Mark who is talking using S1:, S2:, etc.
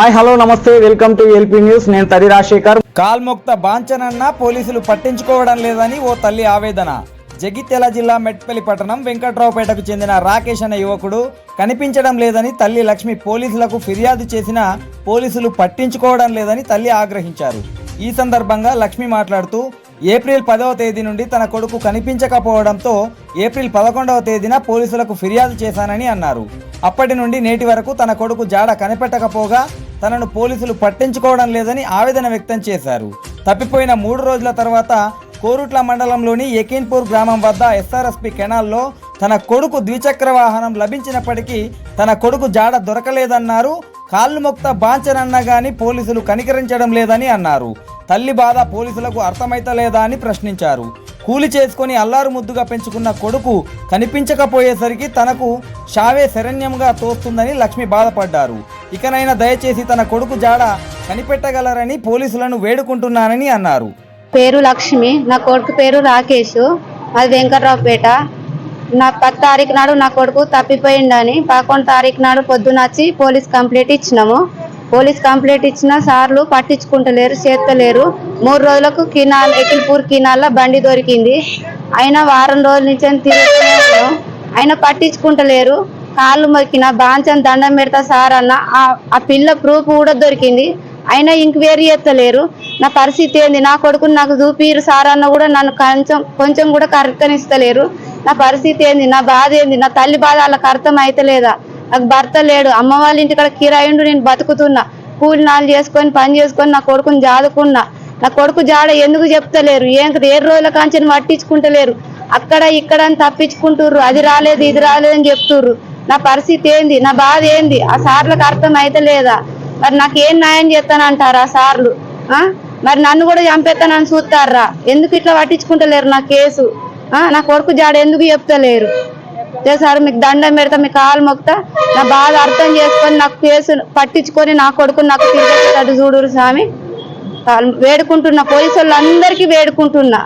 S1: Hi hello నమస్తే welcome to LP news. నేను తరి రాజశేఖర్.
S2: కాల్ముక్త బాంచనన్న పోలీసులు పట్టించుకోవడం లేదని ఓ తల్లి ఆవేదన. జగిత్యాల జిల్లా మెట్పల్లి పట్టణం వెంకట్రావుపేటకు చెందిన రాకేష్ అనే యువకుడు కనిపించడం లేదని తల్లి లక్ష్మి పోలీసులకు ఫిర్యాదు చేసినా పోలీసులు పట్టించుకోవడం లేదని తల్లి ఆగ్రహించారు. ఈ సందర్భంగా లక్ష్మి మాట్లాడుతూ ఏప్రిల్ 10వ తేదీ నుండి తన కొడుకు కనిపించకపోవడంతో ఏప్రిల్ 11వ తేదీన పోలీసులకు ఫిర్యాదు చేశానని అన్నారు. అప్పటి నుండి నేటి వరకు తన కొడుకు జాడ కనిపెట్టకపోగా తనను పోలీసులు పట్టించుకోవడం లేదని ఆవేదన వ్యక్తం చేశారు. తప్పిపోయిన 3 రోజుల తర్వాత కోరుట్ల మండలంలోని యకీన్పూర్ గ్రామం వద్ద ఎస్ఆర్ఎస్పి కెనాల్లో తన కొడుకు ద్విచక్ర వాహనం లభించినప్పటికీ తన కొడుకు జాడ దొరకలేదన్నారు. కాల్ముక్త బాంచనన్న గాని పోలీసులు కనికరించడం లేదని అన్నారు. తల్లి బాధ పోలీసులకు అర్థమైతలేదా అని ప్రశ్నించారు. కూలి చేసుకుని అల్లారు ముద్దుగా పెంచుకున్న కొడుకు కనిపించకపోయేసరికి తనకు షావే శరణ్యంగా తోస్తుందని లక్ష్మి బాధపడ్డారు. ఇకనైనా దయచేసి తన కొడుకు జాడ కనిపెట్టగలరని పోలీసులను వేడుకుంటున్నానని అన్నారు.
S3: పేరు లక్ష్మి, నా కొడుకు పేరు రాకేష్, అది వెంకట్రావుపేట. నా 10 తారీఖు నాడు నా కొడుకు తప్పిపోయిండని 11 తారీఖు నాడు పొద్దున వచ్చి పోలీస్ కంప్లైంట్ ఇచ్చినాము. పోలీస్ కంప్లైంట్ ఇచ్చిన సార్లు పట్టించుకుంటలేరు, చేస్తలేరు. 3 రోజులకు యకీన్పూర్ కినాల్లో బండి దొరికింది. అయినా వారం రోజుల నుంచి తిరుగుతున్నాను, అయినా పట్టించుకుంటలేరు. కాళ్ళు మొక్కిన బాంచన్ దండం పెడతా సార్ అన్న. ఆ పిల్ల ప్రూఫ్ కూడా దొరికింది, అయినా ఇంక్వైరీ చేస్తలేరు. నా పరిస్థితి ఏంది? నా కొడుకుని నాకు చూపిరు సార్ అన్న కూడా నన్ను కొంచెం కూడా కరెక్టనిస్తలేరు. నా పరిస్థితి ఏంది? నా బాధ ఏంది? నా తల్లి బాధ వాళ్ళకి అర్థం అయితలేదా? నాకు భర్త లేడు, అమ్మ వాళ్ళ ఇంటికాడ కిరాయిండు, నేను బతుకుతున్నా. కూలి నాలు చేసుకొని పని చేసుకొని నా కొడుకుని జాదుకున్నా. నా కొడుకు జాడ ఎందుకు చెప్తలేరు? ఏ రోజుల కాంచెని పట్టించుకుంటలేరు. అక్కడ ఇక్కడ అని తప్పించుకుంటుర్రు. అది రాలేదు ఇది రాలేదు అని చెప్తుర్రు. నా పరిస్థితి ఏంది? నా బాధ ఏంది? ఆ సార్లకు అర్థం అయితలేదా? మరి నాకు ఏం న్యాయం చేస్తానంటారా ఆ సార్లు? మరి నన్ను కూడా చంపేస్తానని చూస్తారా? ఎందుకు ఇట్లా పట్టించుకుంటలేరు నా కేసు? నా కొడుకు జాడ ఎందుకు చెప్తలేరు? సార్ మీకు దండం పెడతా, మీకు కాలు మొక్తా. నా బాధ అర్థం చేసుకొని నాకు కేసు పట్టించుకొని నా కొడుకుని నాకు తిరిగేటట్టు చూడురు స్వామి. వేడుకుంటున్నా, పోలీసు వాళ్ళందరికీ వేడుకుంటున్నా.